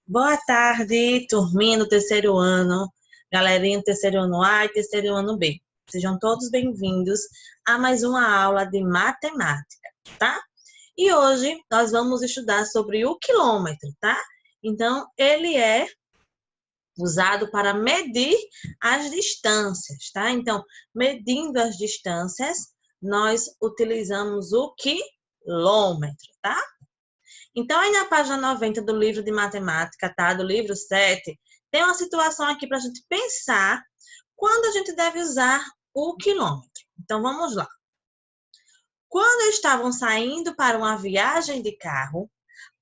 Boa tarde, turminha do terceiro ano, galerinha do terceiro ano A e terceiro ano B. Sejam todos bem-vindos a mais uma aula de matemática, tá? E hoje nós vamos estudar sobre o quilômetro, tá? Então, ele é usado para medir as distâncias, tá? Então, medindo as distâncias, nós utilizamos o quilômetro, tá? Então, aí na página 90 do livro de matemática, tá? Do livro 7, tem uma situação aqui para a gente pensar quando a gente deve usar o quilômetro. Então, vamos lá. Quando estavam saindo para uma viagem de carro,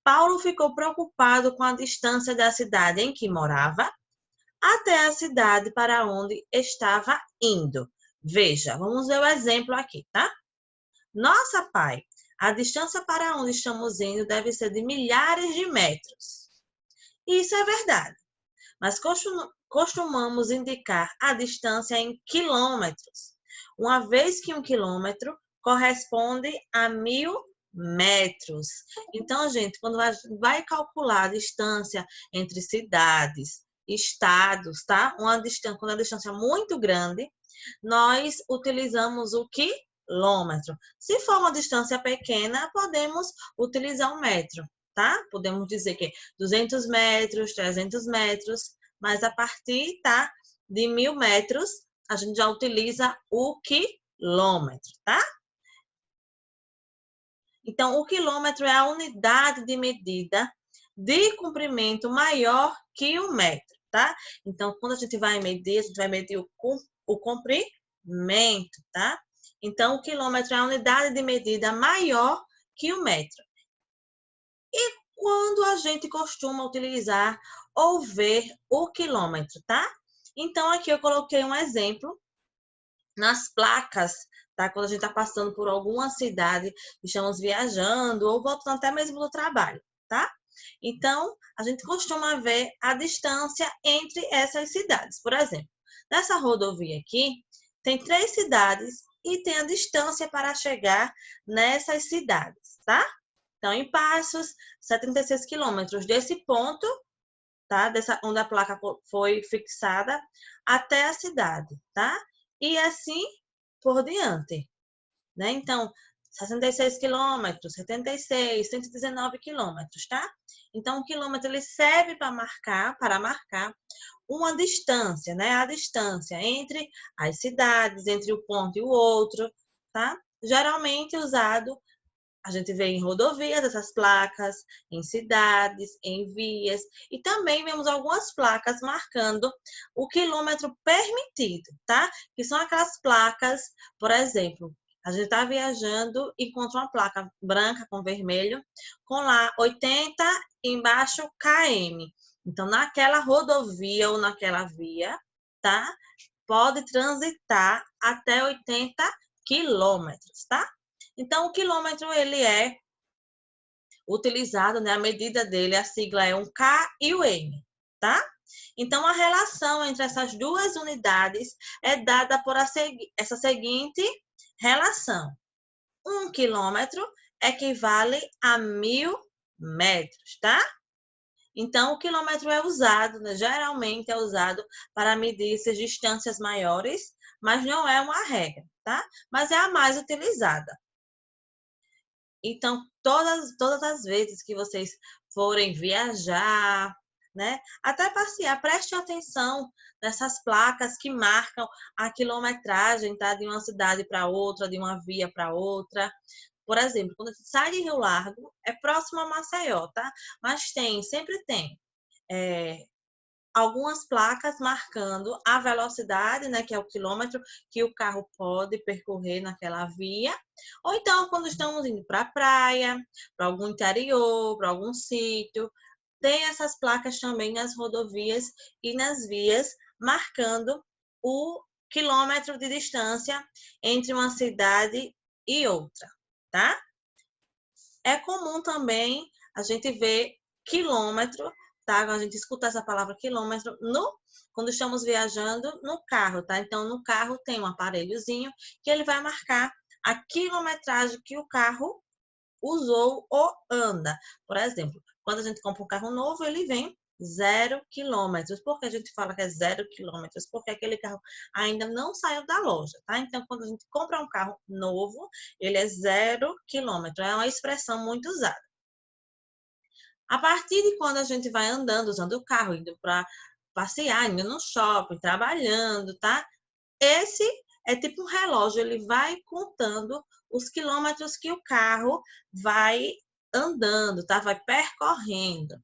Paulo ficou preocupado com a distância da cidade em que morava até a cidade para onde estava indo. Veja, vamos ver o exemplo aqui, tá? Nossa, pai, a distância para onde estamos indo deve ser de milhares de metros. Isso é verdade, mas costumamos indicar a distância em quilômetros, uma vez que 1 quilômetro corresponde a 1.000 metros. Então, gente, quando vai calcular a distância entre cidades, estados, tá? Quando a distância é muito grande, nós utilizamos o quilômetro. Se for uma distância pequena, podemos utilizar um metro, tá? Podemos dizer que 200 metros, 300 metros, mas a partir, tá, de 1.000 metros, a gente já utiliza o quilômetro, tá? Então, o quilômetro é a unidade de medida de comprimento maior que o metro, tá? Então, quando a gente vai medir, a gente vai medir o comprimento, tá? Então, o quilômetro é a unidade de medida maior que o metro. E quando a gente costuma utilizar ou ver o quilômetro, tá? Então, aqui eu coloquei um exemplo nas placas, tá? Quando a gente está passando por alguma cidade, estamos viajando ou voltando até mesmo do trabalho, tá? Então, a gente costuma ver a distância entre essas cidades. Por exemplo, nessa rodovia aqui, tem 3 cidades e tem a distância para chegar nessas cidades, tá? Então, em Passos, 76 quilômetros desse ponto, tá? Onde a placa foi fixada, até a cidade, tá? E assim por diante, né? Então, 66 quilômetros, 76, 119 quilômetros, tá? Então, o quilômetro ele serve para marcar uma distância, né? A distância entre as cidades, entre o ponto e o outro, tá? Geralmente usado, a gente vê em rodovias essas placas, em cidades, em vias, e também vemos algumas placas marcando o quilômetro permitido, tá? Que são aquelas placas, por exemplo, a gente está viajando e encontra uma placa branca com vermelho, com lá 80 embaixo km. Então, naquela rodovia ou naquela via, tá? Pode transitar até 80 quilômetros, tá? Então, o quilômetro, ele é utilizado, né? A medida dele, a sigla é um K e o M, tá? Então, a relação entre essas duas unidades é dada por essa seguinte relação. 1 quilômetro equivale a 1.000 metros, tá? Então, o quilômetro é usado, né? Geralmente é usado para medir essas distâncias maiores, mas não é uma regra, tá? Mas é a mais utilizada. Então, todas as vezes que vocês forem viajar, né? Até passear, preste atenção nessas placas que marcam a quilometragem, tá? De uma cidade para outra, de uma via para outra. Por exemplo, quando a gente sai de Rio Largo, é próximo a Maceió, tá? Mas sempre tem algumas placas marcando a velocidade, né, que é o quilômetro que o carro pode percorrer naquela via. Ou então, quando estamos indo para a praia, para algum interior, para algum sítio, tem essas placas também nas rodovias e nas vias, marcando o quilômetro de distância entre uma cidade e outra, tá? É comum também a gente ver quilômetro, tá? A gente escuta essa palavra quilômetro quando estamos viajando no carro, tá? Então, no carro tem um aparelhozinho que ele vai marcar a quilometragem que o carro usou ou anda. Por exemplo, quando a gente compra um carro novo, ele vem 0 km. Por que a gente fala que é 0 km? Porque aquele carro ainda não saiu da loja, tá? Então, quando a gente compra um carro novo, ele é 0 km. É uma expressão muito usada. A partir de quando a gente vai andando, usando o carro, indo para passear, indo no shopping, trabalhando, tá? Esse é tipo um relógio, ele vai contando os quilômetros que o carro vai andando, tá? Vai percorrendo.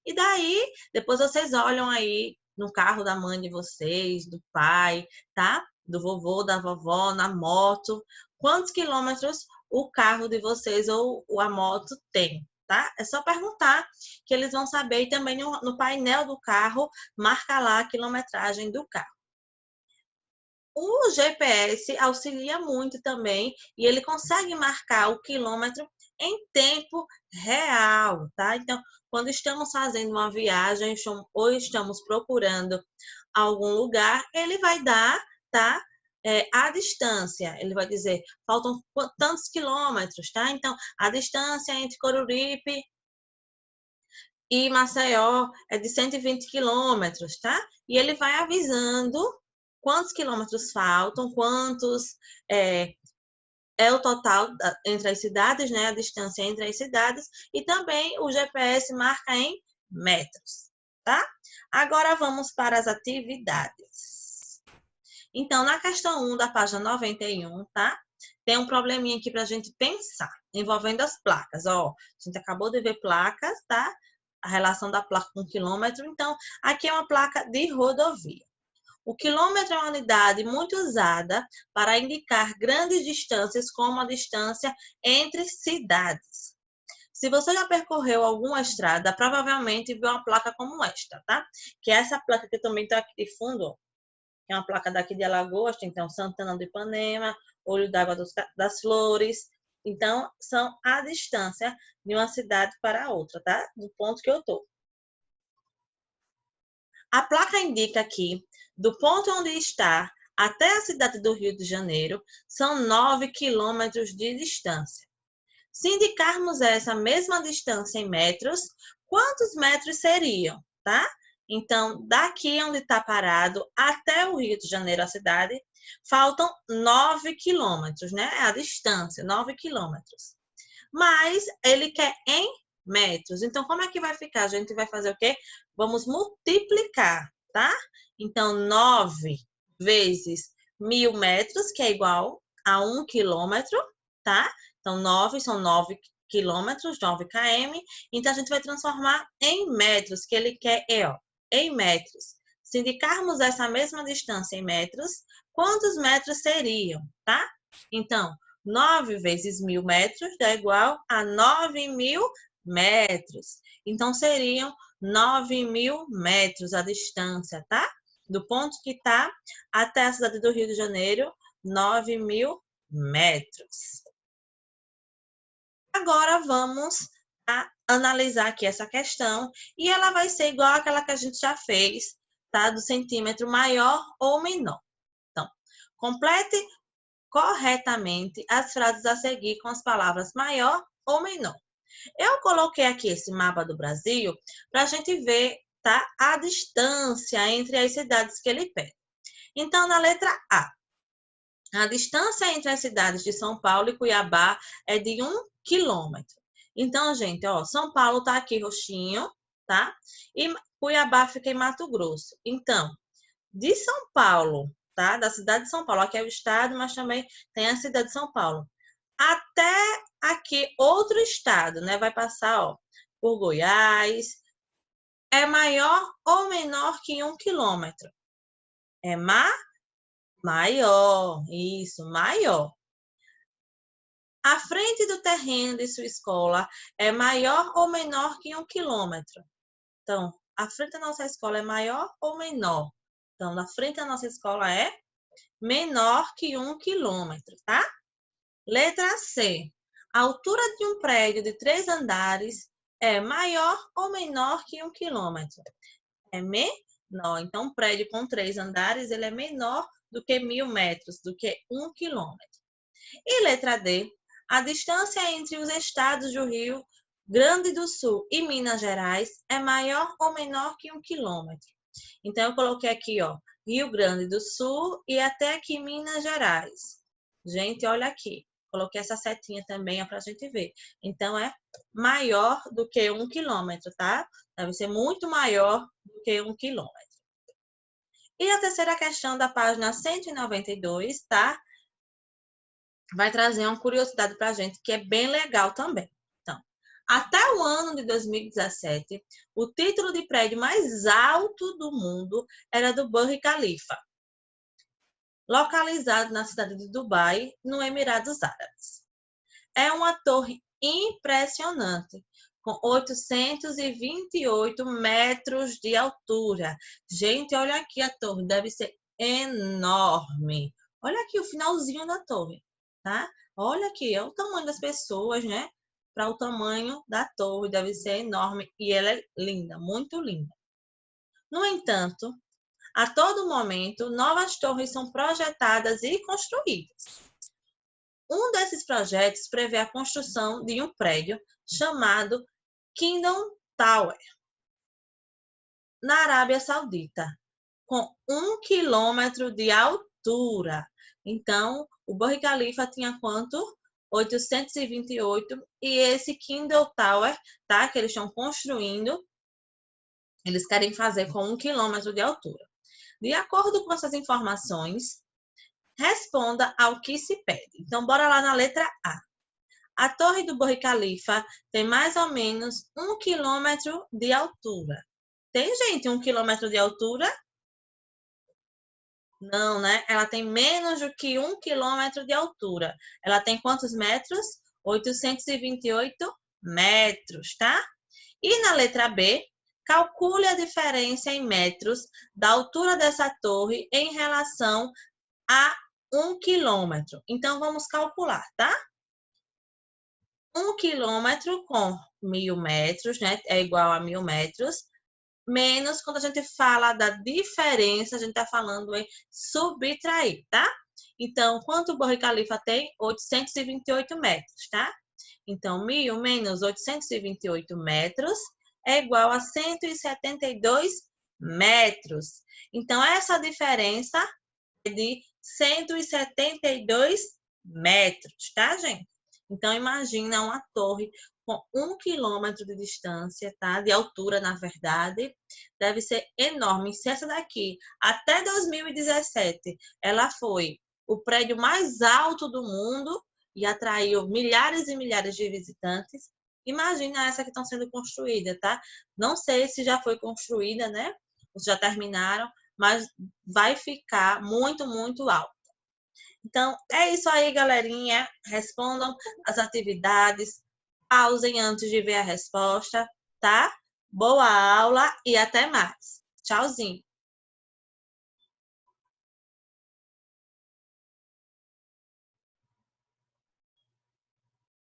E daí, depois vocês olham aí no carro da mãe de vocês, do pai, tá? Do vovô, da vovó, na moto, quantos quilômetros o carro de vocês ou a moto tem, tá? É só perguntar que eles vão saber e também no painel do carro marca lá a quilometragem do carro. O GPS auxilia muito também e ele consegue marcar o quilômetro em tempo real, tá? Então, quando estamos fazendo uma viagem ou estamos procurando algum lugar, ele vai dar, tá? A distância, ele vai dizer, faltam tantos quilômetros, tá? Então, a distância entre Coruripe e Maceió é de 120 quilômetros, tá? E ele vai avisando quantos quilômetros faltam, quantos é o total entre as cidades, né? A distância entre as cidades, e também o GPS marca em metros, tá? Agora vamos para as atividades. Então, na questão 1 da página 91, tá? Tem um probleminha aqui para a gente pensar, envolvendo as placas. Ó, a gente acabou de ver placas, tá? A relação da placa com quilômetro. Então, aqui é uma placa de rodovia. O quilômetro é uma unidade muito usada para indicar grandes distâncias, como a distância entre cidades. Se você já percorreu alguma estrada, provavelmente viu uma placa como esta, tá? Que é essa placa que também está aqui de fundo, que é uma placa daqui de Alagoas, então Santana do Ipanema, Olho d'Água das Flores. Então, são a distância de uma cidade para a outra, tá? Do ponto que eu estou. A placa indica que, do ponto onde está até a cidade do Rio de Janeiro, são 9 quilômetros de distância. Se indicarmos essa mesma distância em metros, quantos metros seriam, tá? Então, daqui onde está parado até o Rio de Janeiro, a cidade, faltam 9 quilômetros, né? É a distância, 9 quilômetros. Mas ele quer em metros. Então, como é que vai ficar? A gente vai fazer o quê? Vamos multiplicar, tá? Então, 9 vezes 1.000 metros, que é igual a 1 quilômetro, tá? Então, 9 são 9 quilômetros, 9 km. Então, a gente vai transformar em metros, que ele quer ó, em metros. Se indicarmos essa mesma distância em metros, quantos metros seriam, tá? Então, 9 vezes 1.000 metros dá igual a 9.000 metros. Então, seriam 9.000 metros a distância, tá? Do ponto que está até a cidade do Rio de Janeiro, 9.000 metros. Agora, vamos analisar aqui essa questão e ela vai ser igual àquela que a gente já fez, tá? Do centímetro maior ou menor. Então, complete corretamente as frases a seguir com as palavras maior ou menor. Eu coloquei aqui esse mapa do Brasil para a gente ver, tá, a distância entre as cidades que ele pega. Então, na letra a distância entre as cidades de São Paulo e Cuiabá é de 1 quilômetro. Então, gente, ó, São Paulo tá aqui roxinho, tá? E Cuiabá fica em Mato Grosso. Então, de São Paulo, tá? Da cidade de São Paulo, aqui é o estado, mas também tem a cidade de São Paulo. Até aqui, outro estado, né? Vai passar, ó, por Goiás. É maior ou menor que 1 quilômetro? É maior, isso, maior. A frente do terreno de sua escola é maior ou menor que 1 quilômetro? Então, a frente da nossa escola é maior ou menor? Então, na frente da nossa escola é menor que 1 quilômetro, tá? Letra C. A altura de um prédio de 3 andares é maior ou menor que 1 quilômetro? É menor. Então, um prédio com 3 andares, ele é menor do que 1.000 metros, do que 1 quilômetro. E letra D. A distância entre os estados do Rio Grande do Sul e Minas Gerais é maior ou menor que 1 quilômetro? Então, eu coloquei aqui, ó, Rio Grande do Sul e até aqui Minas Gerais. Gente, olha aqui. Coloquei essa setinha também para a gente ver. Então, é maior do que 1 quilômetro, tá? Deve ser muito maior do que 1 quilômetro. E a terceira questão da página 192, tá? Vai trazer uma curiosidade para a gente que é bem legal também. Então, até o ano de 2017, o título de prédio mais alto do mundo era do Burj Khalifa, localizado na cidade de Dubai, no Emirados Árabes. É uma torre impressionante, com 828 metros de altura. Gente, olha aqui a torre, deve ser enorme. Olha aqui o finalzinho da torre, tá? Olha aqui, é o tamanho das pessoas, né? Para o tamanho da torre, deve ser enorme e ela é linda, muito linda. No entanto, a todo momento, novas torres são projetadas e construídas. Um desses projetos prevê a construção de um prédio chamado Kingdom Tower, na Arábia Saudita, com 1 quilômetro de altura. Então, o Burj Khalifa tinha quanto? 828. E esse Kingdom Tower, tá? Que eles estão construindo, eles querem fazer com 1 quilômetro de altura. De acordo com essas informações, responda ao que se pede. Então, bora lá na letra A. A torre do Burj Khalifa tem mais ou menos 1 quilômetro de altura. Tem, gente, 1 quilômetro de altura? Não, né? Ela tem menos do que 1 quilômetro de altura. Ela tem quantos metros? 828 metros, tá? E na letra B, calcule a diferença em metros da altura dessa torre em relação a 1 quilômetro. Então, vamos calcular, tá? 1 quilômetro com 1.000 metros, né? É igual a 1.000 metros. Menos, quando a gente fala da diferença, a gente está falando em subtrair, tá? Então, quanto o Burj Khalifa tem? 828 metros, tá? Então, 1.000 menos 828 metros é igual a 172 metros. Então, essa diferença é de 172 metros, tá, gente? Então, imagina uma torre com 1 quilômetro de distância, tá? De altura, na verdade, deve ser enorme. Se essa daqui, até 2017, ela foi o prédio mais alto do mundo e atraiu milhares e milhares de visitantes, imagina essa que estão sendo construída, tá? Não sei se já foi construída, né? Ou se já terminaram, mas vai ficar muito, muito alto. Então, é isso aí, galerinha. Respondam as atividades, pausem antes de ver a resposta, tá? Boa aula e até mais. Tchauzinho.